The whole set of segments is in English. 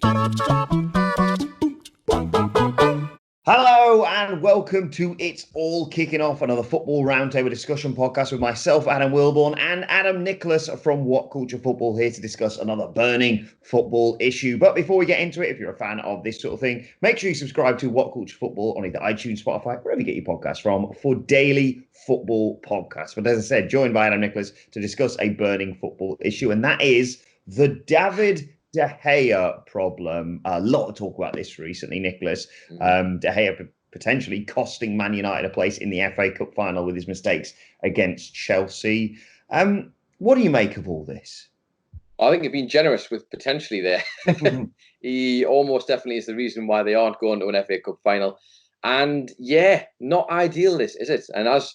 Hello and welcome to It's All Kicking Off, another football roundtable discussion podcast with myself, Adam Wilbourn, and Adam Nicholas from WhatCulture Football, here to discuss another burning football issue. But before we get into it, if you're a fan of this sort of thing, make sure you subscribe to WhatCulture Football on either iTunes, Spotify, wherever you get your podcasts from, for daily football podcasts. But as I said, joined by Adam Nicholas to discuss a burning football issue, and that is the David De Gea problem. A lot of talk about this recently, Nicholas. De Gea potentially costing Man United a place in the FA Cup final with his mistakes against Chelsea. What do you make of all this? I think you've been generous with potentially there. He almost definitely is the reason why they aren't going to an FA Cup final. And yeah, not ideal, this, is it? And as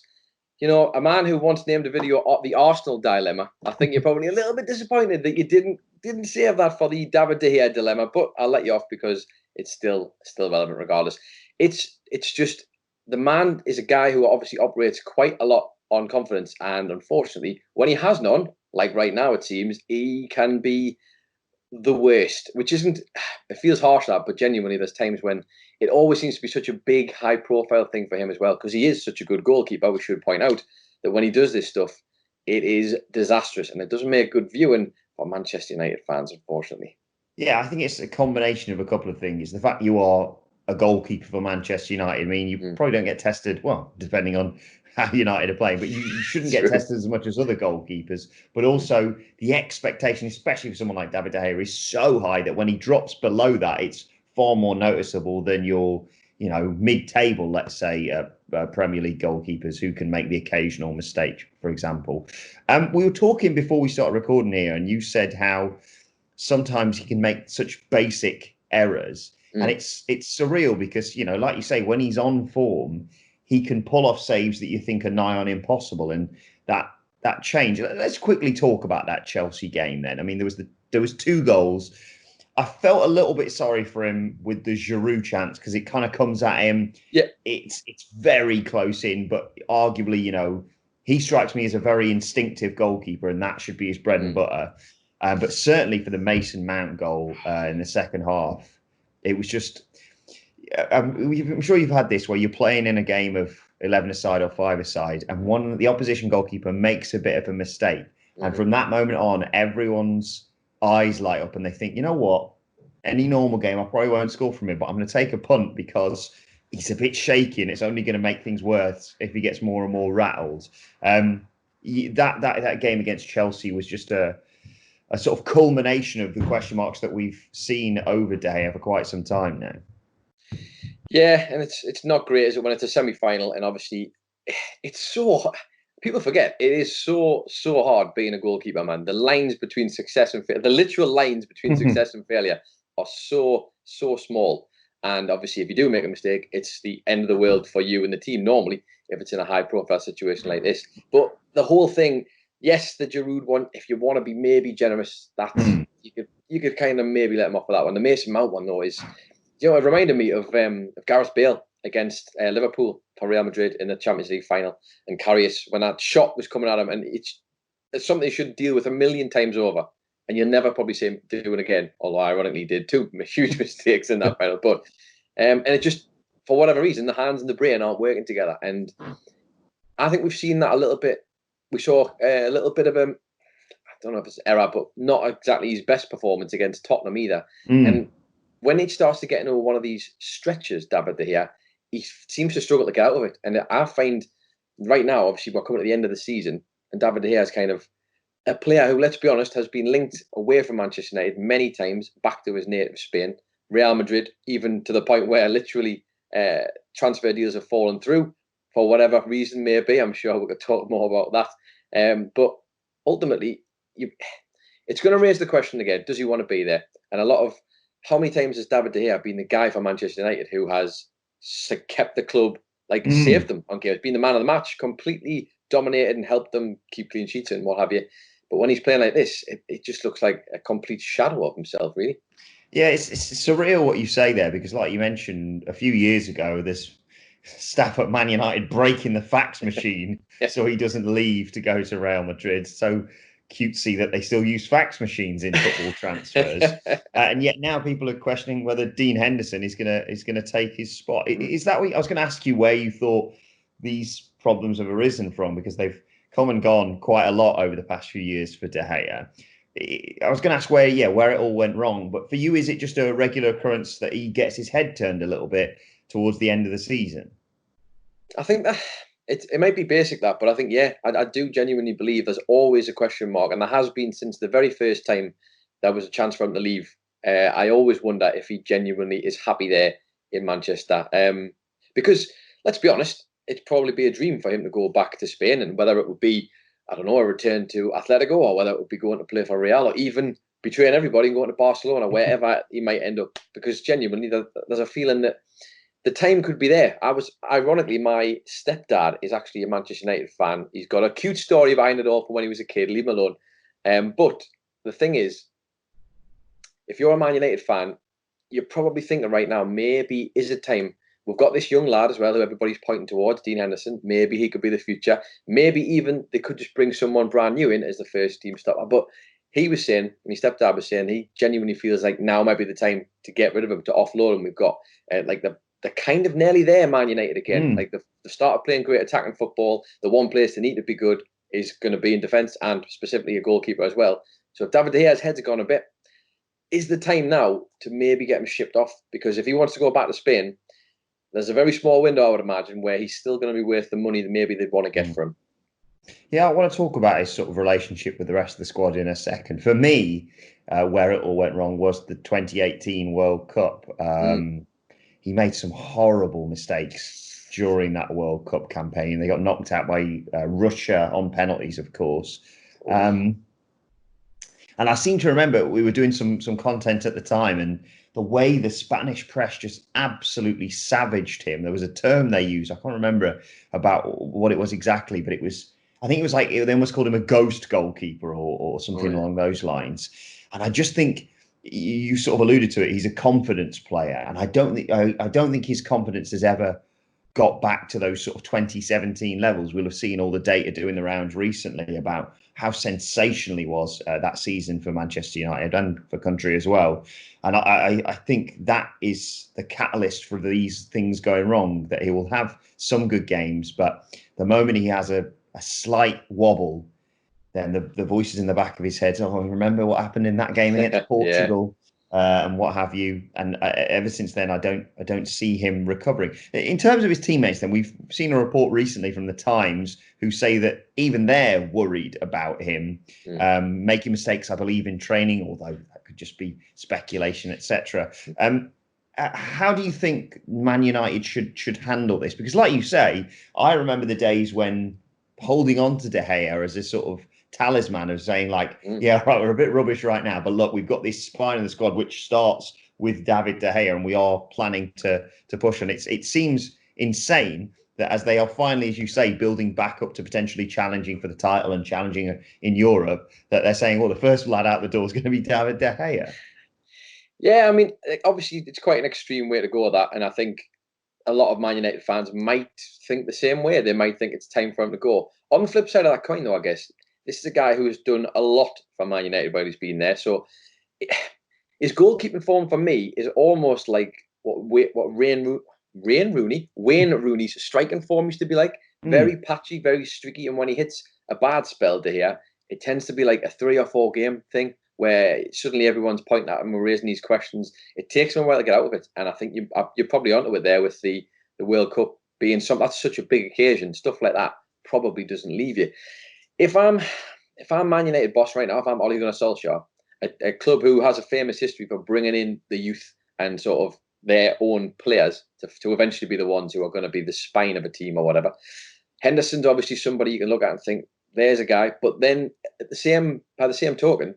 you know, a man who once named a video the Arsenal dilemma, I think you're probably a little bit disappointed that you didn't save that for the David De Gea dilemma, but I'll let you off because it's still relevant regardless. It's just, the man is a guy who obviously operates quite a lot on confidence, and unfortunately, when he has none, like right now it seems, he can be the worst, which isn't, it feels harsh that, but genuinely there's times when it always seems to be such a big high profile thing for him as well, because he is such a good goalkeeper. We should point out that when he does this stuff, it is disastrous, and it doesn't make good viewing for Manchester United fans, unfortunately. Yeah, I think it's a combination of a couple of things. The fact you are a goalkeeper for Manchester United, I mean, you probably don't get tested, well, depending on how United are playing, but you shouldn't get tested as much as other goalkeepers. But also the expectation, especially for someone like David De Gea, is so high that when he drops below that, it's far more noticeable than your, mid-table, let's say, Premier League goalkeepers who can make the occasional mistake, for example. We were talking before we started recording here, and you said how sometimes he can make such basic errors. And it's surreal because, like you say, when he's on form, he can pull off saves that you think are nigh on impossible. And that change. Let's quickly talk about that Chelsea game then. I mean, there was two goals. I felt a little bit sorry for him with the Giroud chance because it kind of comes at him. Yeah, it's very close in, but arguably, he strikes me as a very instinctive goalkeeper, and that should be his bread and butter. But certainly for the Mason Mount goal in the second half, it was just. I'm sure you've had this where you're playing in a game of 11-a-side or 5-a-side, and the opposition goalkeeper makes a bit of a mistake, and from that moment on, everyone's eyes light up, and they think, you know what? Any normal game, I probably won't score from him, but I'm going to take a punt because he's a bit shaky, and it's only going to make things worse if he gets more and more rattled. That game against Chelsea was just a sort of culmination of the question marks that we've seen over De Gea for quite some time now. Yeah, and it's not great, is it, when it's a semi-final, and obviously it's so, people forget, it is so hard being a goalkeeper, man. The lines between success and failure, the literal lines between success and failure are so small. And obviously, if you do make a mistake, it's the end of the world for you and the team normally, if it's in a high-profile situation like this. But the whole thing, yes, the Giroud one, if you want to be maybe generous, that's you could kind of maybe let him off for that one. The Mason Mount one, though, is, it reminded me of Gareth Bale against Liverpool for Real Madrid in the Champions League final, and Karius, when that shot was coming at him, and it's something you should deal with a million times over, and you'll never probably see him do it again, although ironically he did two huge mistakes in that final. But and it just, for whatever reason, the hands and the brain aren't working together, and I think we've seen that a little bit. We saw a little bit of I don't know if it's error, but not exactly his best performance against Tottenham either. And when he starts to get into one of these stretches, David De Gea, he seems to struggle to get out of it. And I find right now, obviously, we're coming to the end of the season, and David De Gea is kind of a player who, let's be honest, has been linked away from Manchester United many times back to his native Spain, Real Madrid, even to the point where literally transfer deals have fallen through for whatever reason may be. I'm sure we could talk more about that. But ultimately, it's going to raise the question again, does he want to be there? And a lot of, how many times has David De Gea been the guy for Manchester United who has kept the club, saved them on games, been the man of the match, completely dominated and helped them keep clean sheets and what have you? But when he's playing like this, it just looks like a complete shadow of himself, really. Yeah, it's surreal what you say there, because like you mentioned a few years ago, there's staff at Man United breaking the fax machine so he doesn't leave to go to Real Madrid. So cutesy that they still use fax machines in football transfers, and yet now people are questioning whether Dean Henderson is gonna take his spot. Is that what I was going to ask you, where you thought these problems have arisen from, because they've come and gone quite a lot over the past few years for De Gea. I was going to ask where it all went wrong, but for you, is it just a regular occurrence that he gets his head turned a little bit towards the end of the season? I think that it might be basic, that, but I think, I do genuinely believe there's always a question mark, and there has been since the very first time there was a chance for him to leave. I always wonder if he genuinely is happy there in Manchester, because let's be honest, it'd probably be a dream for him to go back to Spain, and whether it would be, I don't know, a return to Atletico, or whether it would be going to play for Real, or even betraying everybody and going to Barcelona, wherever he might end up. Because genuinely, there's a feeling that the time could be there. Ironically, my stepdad is actually a Manchester United fan. He's got a cute story behind it all from when he was a kid. Leave him alone. But the thing is, if you're a Man United fan, you're probably thinking right now, maybe is it time? We've got this young lad as well who everybody's pointing towards, Dean Henderson. Maybe he could be the future. Maybe even they could just bring someone brand new in as the first team stopper. But he was saying, my stepdad was saying, he genuinely feels like now might be the time to get rid of him, to offload him. We've got like they're kind of nearly there, Man United again. Like they've started playing great attacking football. The one place they need to be good is going to be in defence, and specifically a goalkeeper as well. So if David De Gea's head's gone a bit, is the time now to maybe get him shipped off? Because if he wants to go back to Spain, there's a very small window, I would imagine, where he's still going to be worth the money that maybe they'd want to get for him. Yeah, I want to talk about his sort of relationship with the rest of the squad in a second. For me, where it all went wrong was the 2018 World Cup. He made some horrible mistakes during that World Cup campaign. They got knocked out by Russia on penalties, of course. And I seem to remember we were doing some content at the time, and the way the Spanish press just absolutely savaged him. There was a term they used, I can't remember about what it was exactly, but I think it was like, they almost called him a ghost goalkeeper or something along those lines. And I just think, you sort of alluded to it, he's a confidence player, and I don't think his confidence has ever got back to those sort of 2017 levels. We'll have seen all the data doing the rounds recently about how sensational he was that season for Manchester United and for country as well. And I think that is the catalyst for these things going wrong, that he will have some good games, but the moment he has a slight wobble, then the voices in the back of his head, remember what happened in that game against Portugal, and what have you. And ever since then, I don't see him recovering. In terms of his teammates, then, we've seen a report recently from the Times who say that even they're worried about him making mistakes, I believe, in training, although that could just be speculation, etc. How do you think Man United should handle this? Because, like you say, I remember the days when holding on to De Gea as a sort of talisman of saying, like, right, we're a bit rubbish right now, but look, we've got this spine in the squad which starts with David De Gea, and we are planning to push. And it seems insane that as they are finally, as you say, building back up to potentially challenging for the title and challenging in Europe, that they're saying, well, the first lad out the door is going to be David De Gea. Yeah, I mean, obviously it's quite an extreme way to go with that, and I think a lot of Man United fans might think the same way. They might think it's time for him to go. On the flip side of that coin, though, I guess, this is a guy who has done a lot for Man United while he's been there. So his goalkeeping form for me is almost like what Wayne Rooney's striking form used to be like. Very patchy, very streaky. And when he hits a bad spell to here, it tends to be like a 3 or 4 game thing where suddenly everyone's pointing at him and raising these questions. It takes him a while to get out of it. And I think you're probably onto it there with the World Cup being that's such a big occasion. Stuff like that probably doesn't leave you. If I'm Man United boss right now, if I'm Ole Gunnar Solskjaer, a club who has a famous history for bringing in the youth and sort of their own players to eventually be the ones who are going to be the spine of a team or whatever. Henderson's obviously somebody you can look at and think, there's a guy. But then by the same token,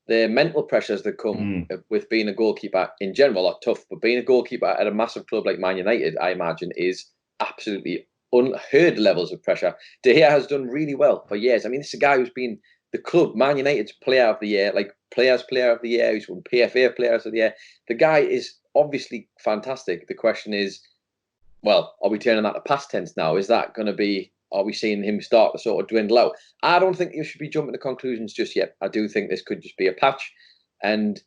the mental pressures that come with being a goalkeeper in general are tough. But being a goalkeeper at a massive club like Man United, I imagine, is absolutely unheard levels of pressure. De Gea has done really well for years. I mean, this is a guy who's been the club, Man United's player of the year, like Players Player of the Year. He's won PFA Players of the Year. The guy is obviously fantastic. The question is, well, are we turning that to past tense now? Is that going to be are we seeing him start to sort of dwindle out? I don't think you should be jumping to conclusions just yet. I do think this could just be a patch. And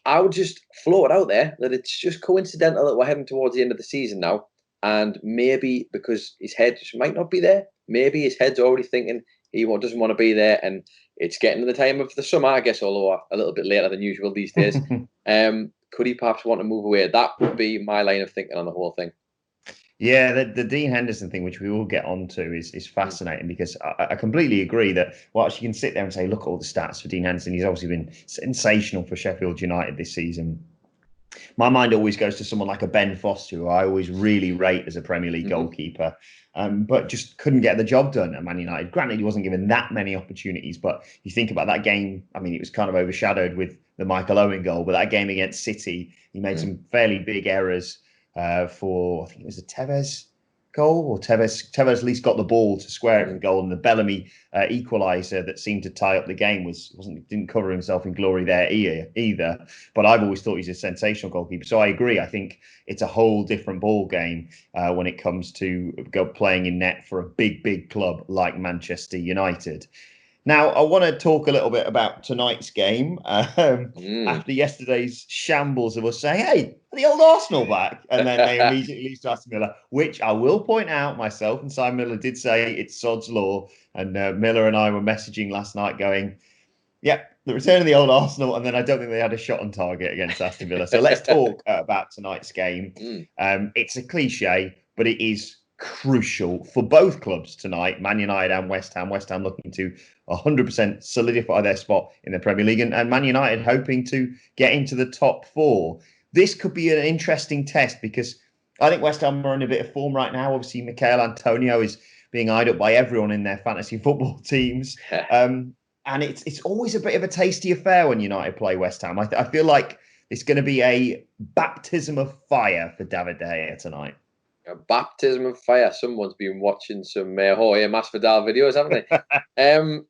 I would just float it out there that it's just coincidental that we're heading towards the end of the season now. And maybe because his head just might not be there, maybe his head's already thinking he doesn't want to be there. And it's getting to the time of the summer, I guess, although a little bit later than usual these days. Could he perhaps want to move away? That would be my line of thinking on the whole thing. Yeah, the Dean Henderson thing, which we will get onto, is fascinating because I completely agree that whilst you can sit there and say, look at all the stats for Dean Henderson, he's obviously been sensational for Sheffield United this season. My mind always goes to someone like a Ben Foster, who I always really rate as a Premier League goalkeeper, but just couldn't get the job done at Man United. Granted, he wasn't given that many opportunities, but you think about that game, I mean, it was kind of overshadowed with the Michael Owen goal, but that game against City, he made some fairly big errors for, I think it was a Tevez goal, or Tevez at least got the ball to square it in the goal, and the Bellamy equaliser that seemed to tie up the game didn't cover himself in glory there either. But I've always thought he's a sensational goalkeeper. So I agree. I think it's a whole different ball game when it comes to playing in net for a big club like Manchester United. Now, I want to talk a little bit about tonight's game. After yesterday's shambles of us saying, hey, are the old Arsenal back? And then they immediately lose to Aston Villa, which I will point out, myself and Simon Miller did say it's sod's law. And Miller and I were messaging last night going, yeah, the return of the old Arsenal. And then I don't think they had a shot on target against Aston Villa. So let's talk about tonight's game. It's a cliche, but it is crucial for both clubs tonight, Man United and West Ham. West Ham looking to 100% solidify their spot in the Premier League, and Man United hoping to get into the top four. This could be an interesting test because I think West Ham are in a bit of form right now. Obviously, Mikel Antonio is being eyed up by everyone in their fantasy football teams. And it's always a bit of a tasty affair when United play West Ham. I feel like it's going to be a baptism of fire for David De Gea tonight. A baptism of fire. Someone's been watching some Jorge Masvidal videos, haven't they?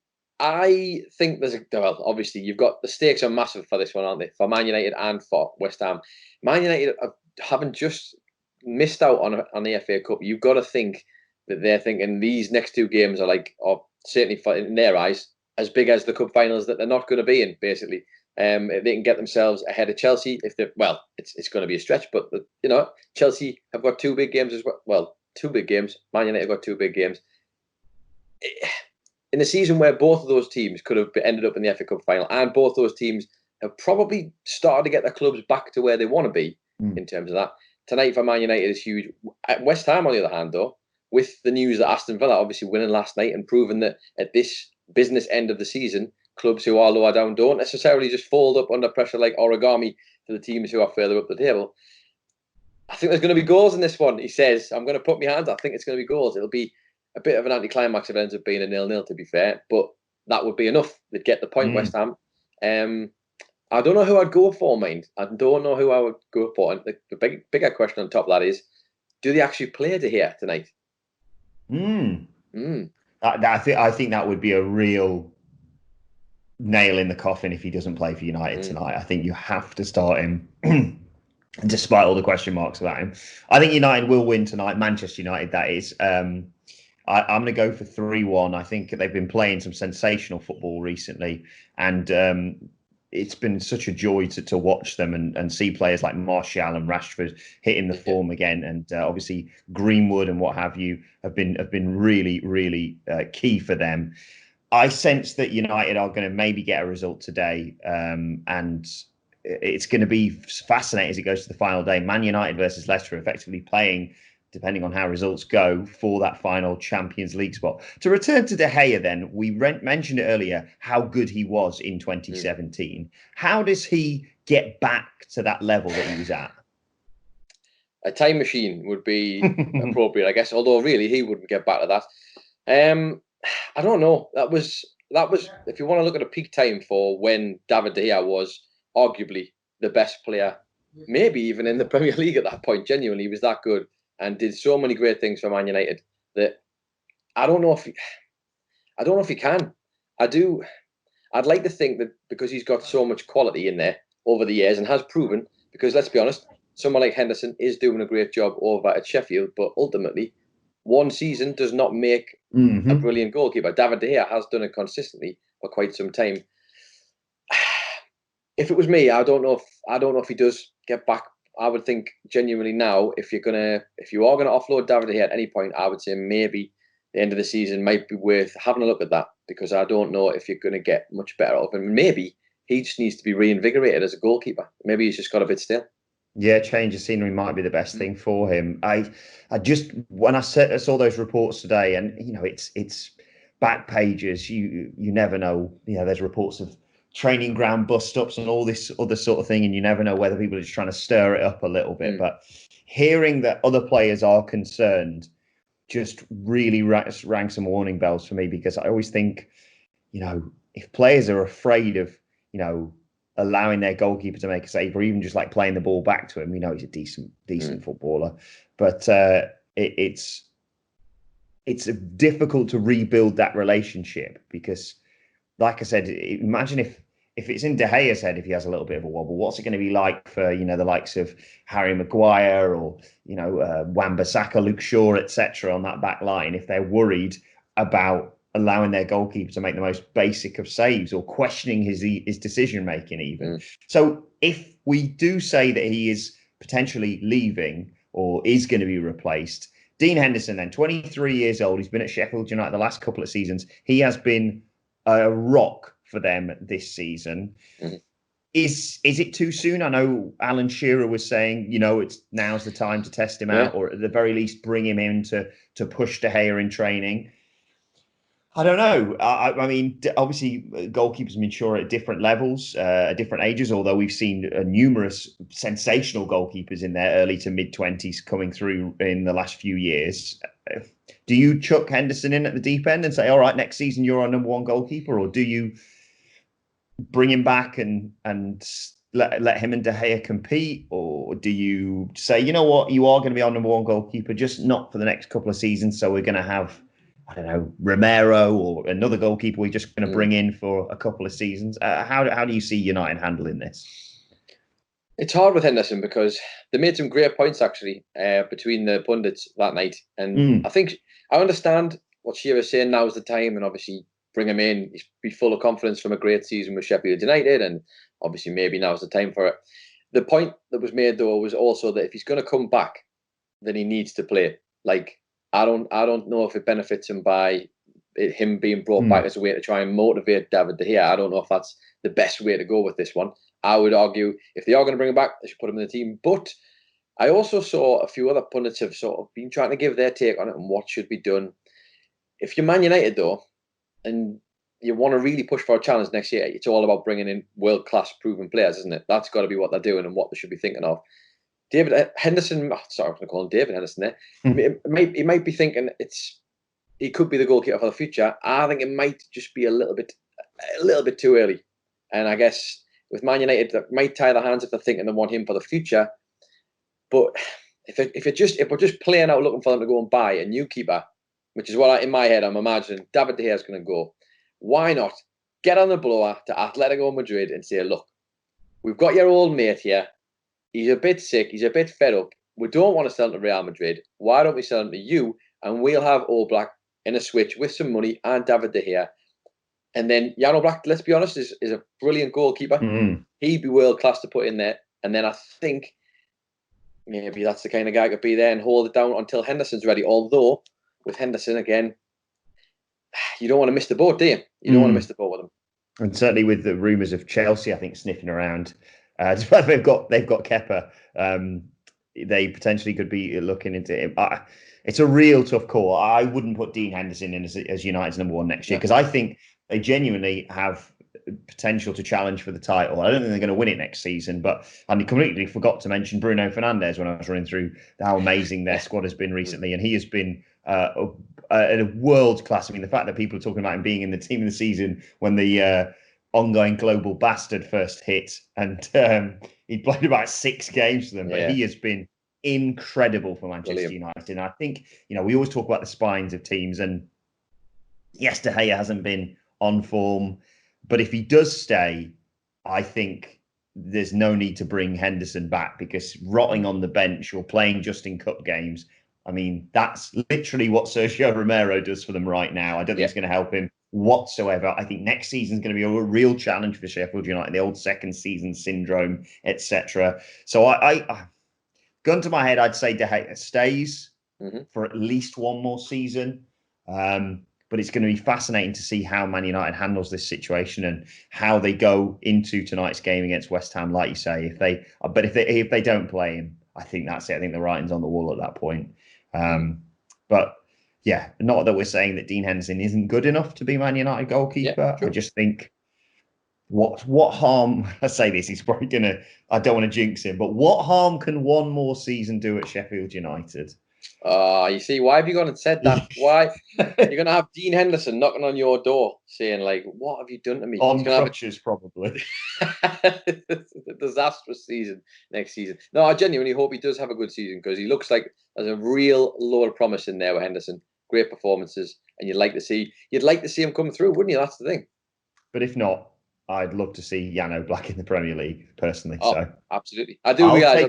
I think obviously you've got the stakes are massive for this one, aren't they? For Man United and for West Ham. Man United haven't just missed out on the FA Cup. You've got to think that they're thinking these next two games are certainly in their eyes as big as the cup finals that they're not going to be in, basically. If they can get themselves ahead of Chelsea, it's going to be a stretch, but Chelsea have got two big games as well. Well, two big games. Man United have got two big games. In a season where both of those teams could have ended up in the FA Cup final, and both those teams have probably started to get their clubs back to where they want to be in terms of that. Tonight for Man United is huge. At West Ham, on the other hand, though, with the news that Aston Villa obviously winning last night and proving that at this business end of the season, clubs who are lower down don't necessarily just fold up under pressure like origami to the teams who are further up the table. I think there's going to be goals in this one. He says, I'm going to put my hands. I think it's going to be goals. It'll be a bit of an anticlimax if it ends up being a 0-0, to be fair, but that would be enough. They'd get the point, West Ham. I don't know who I'd go for, mind. I don't know who I would go for. And the bigger question on top of that is, do they actually play De Gea tonight? I think that would be a real nail in the coffin if he doesn't play for United tonight. I think you have to start him, despite all the question marks about him. I think United will win tonight. Manchester United, that is. I'm going to go for 3-1. I think they've been playing some sensational football recently, and it's been such a joy to watch them and see players like Martial and Rashford hitting the form again, and obviously Greenwood and what have you have been really key for them. I sense that United are going to maybe get a result today, and it's going to be fascinating as it goes to the final day. Man United versus Leicester effectively playing, depending on how results go, for that final Champions League spot. To return to De Gea then, we mentioned it earlier, how good he was in 2017. How does he get back to that level that he was at? A time machine would be appropriate, I guess, although really he wouldn't get back to that. I don't know. That was if you want to look at a peak time for when David De Gea was arguably the best player, maybe even in the Premier League at that point. Genuinely, he was that good and did so many great things for Man United that I don't know if he can. I'd like to think that because he's got so much quality in there over the years and has proven, because let's be honest, someone like Henderson is doing a great job over at Sheffield, but ultimately one season does not make a brilliant goalkeeper. David De Gea has done it consistently for quite some time. If it was me, I don't know if he does get back. I would think genuinely now, if you are gonna offload David De Gea at any point, I would say maybe the end of the season might be worth having a look at that, because I don't know if you're going to get much better out of him. Maybe he just needs to be reinvigorated as a goalkeeper. Maybe he's just got a bit still. Yeah, change of scenery might be the best thing for him. I just, when I saw those reports today, and it's back pages. You never know. There's reports of training ground bust-ups and all this other sort of thing, and you never know whether people are just trying to stir it up a little bit. But hearing that other players are concerned just really rang some warning bells for me, because I always think, if players are afraid of, allowing their goalkeeper to make a save, or even just like playing the ball back to him, he's a decent footballer, but it's difficult to rebuild that relationship, because, like I said, imagine if it's in De Gea's head, if he has a little bit of a wobble, what's it going to be like for the likes of Harry Maguire or Wan-Bissaka, Luke Shaw, etc. on that back line, if they're worried about allowing their goalkeeper to make the most basic of saves, or questioning his decision making even. So if we do say that he is potentially leaving or is going to be replaced, Dean Henderson, then 23 years old, he's been at Sheffield United the last couple of seasons. He has been a rock for them this season. Is it too soon? I know Alan Shearer was saying, now's the time to test him out, or at the very least bring him in to push De Gea in training. I don't know. I mean, obviously, goalkeepers mature at different levels, at different ages, although we've seen numerous sensational goalkeepers in their early to mid-20s coming through in the last few years. Do you chuck Henderson in at the deep end and say, all right, next season you're our number one goalkeeper? Or do you bring him back and let him and De Gea compete? Or do you say, you know what, you are going to be our number one goalkeeper, just not for the next couple of seasons, so we're going to have, I don't know, Romero or another goalkeeper we're just going to bring in for a couple of seasons? How do you see United handling this? It's hard with Henderson, because they made some great points actually between the pundits that night, and I think I understand what Shearer's saying. Now's the time, and obviously bring him in. He's be full of confidence from a great season with Sheffield United, and obviously maybe now's the time for it. The point that was made though was also that if he's going to come back, then he needs to play. Like, I don't know if it benefits him by him being brought back as a way to try and motivate David De Gea. I don't know if that's the best way to go with this one. I would argue if they are going to bring him back, they should put him in the team. But I also saw a few other pundits have sort of been trying to give their take on it and what should be done. If you're Man United though, and you want to really push for a challenge next year, it's all about bringing in world-class proven players, isn't it? That's got to be what they're doing and what they should be thinking of. David Henderson, sorry, I'm going to call him David Henderson there. He might be thinking he could be the goalkeeper for the future. I think it might just be a little bit too early. And I guess with Man United, that might tie their hands if they're thinking they want him for the future. But if we're just playing out looking for them to go and buy a new keeper, which is what in my head I'm imagining David De Gea is going to go, why not get on the blower to Atletico Madrid and say, look, we've got your old mate here. He's a bit sick. He's a bit fed up. We don't want to sell him to Real Madrid. Why don't we sell him to you? And we'll have Oblak in a switch with some money and David De Gea. And then Jan Oblak, let's be honest, is a brilliant goalkeeper. He'd be world class to put in there. And then I think maybe that's the kind of guy who could be there and hold it down until Henderson's ready. Although with Henderson, again, you don't want to miss the boat, do you? You don't want to miss the boat with him. And certainly with the rumours of Chelsea, I think, sniffing around. Despite they've got Kepa, they potentially could be looking into him. It's a real tough call. I wouldn't put Dean Henderson in as United's number one next year, because I think they genuinely have potential to challenge for the title. I don't think they're going to win it next season, but I completely forgot to mention Bruno Fernandes when I was running through how amazing their squad has been recently, and he has been a world class. I mean, the fact that people are talking about him being in the team of the season when the ongoing global bastard first hit, and he played about 6 games for them, but he has been incredible for Manchester United. And I think, we always talk about the spines of teams, and yes, De Gea hasn't been on form, but if he does stay, I think there's no need to bring Henderson back, because rotting on the bench or playing just in cup games, I mean, that's literally what Sergio Romero does for them right now. I don't think it's going to help him whatsoever. I think next season is going to be a real challenge for Sheffield United, the old second season syndrome, etc. So I gun to my head, I'd say De Gea stays for at least one more season. But it's going to be fascinating to see how Man United handles this situation and how they go into tonight's game against West Ham. Like you say, if they don't play him, I think that's it. I think the writing's on the wall at that point. But yeah, not that we're saying that Dean Henderson isn't good enough to be Man United goalkeeper. I just think what harm, I say this, he's probably I don't want to jinx him, but what harm can one more season do at Sheffield United? You see, why have you gone and said that? Why? You're going to have Dean Henderson knocking on your door saying, like, what have you done to me? On crutches, probably. A disastrous season next season. No, I genuinely hope he does have a good season because he looks like there's a real load of promise in there with Henderson. Great performances, and you'd like to see him come through, wouldn't you? That's the thing. But if not, I'd love to see Jan Oblak in the Premier League, personally. Oh, so absolutely. I do realize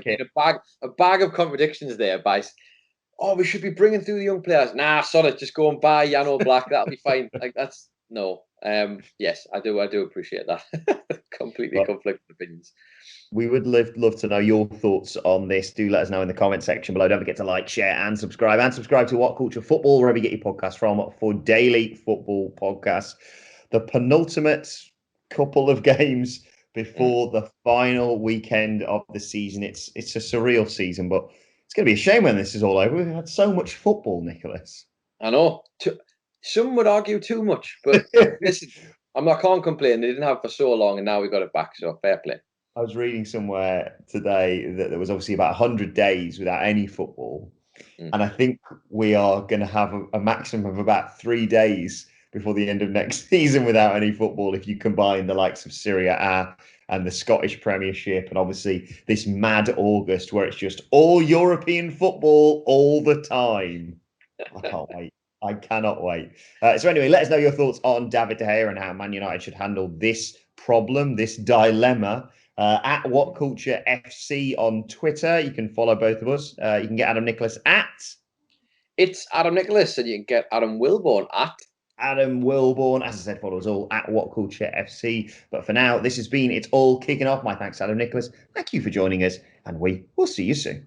a bag of contradictions there by, we should be bringing through the young players. Nah, sod it, just go and buy Jan Oblak. That'll be fine. Like, that's no. Yes, I do appreciate that. Completely conflicting opinions. We would love to know your thoughts on this. Do let us know in the comment section below. Don't forget to like, share, and subscribe. And subscribe to WhatCulture Football, wherever you get your podcast from, for daily football podcasts. The penultimate couple of games before the final weekend of the season. It's a surreal season, but it's going to be a shame when this is all over. We've had so much football, Nicholas. I know. Some would argue too much, but listen, I can't complain. They didn't have it for so long, and now we got it back, so fair play. I was reading somewhere today that there was obviously about 100 days without any football. And I think we are going to have a maximum of about 3 days before the end of next season without any football, if you combine the likes of Serie A and the Scottish Premiership, and obviously this mad August where it's just all European football all the time. I can't wait. I cannot wait. So anyway, let us know your thoughts on David De Gea and how Man United should handle this problem, this dilemma. At WhatCulture FC on Twitter. You can follow both of us. You can get Adam Nicholas at... It's Adam Nicholas, and you can get Adam Wilbourn at... Adam Wilbourn. As I said, follow us all at WhatCulture FC. But for now, this has been It's All Kicking Off. My thanks, Adam Nicholas. Thank you for joining us, and we will see you soon.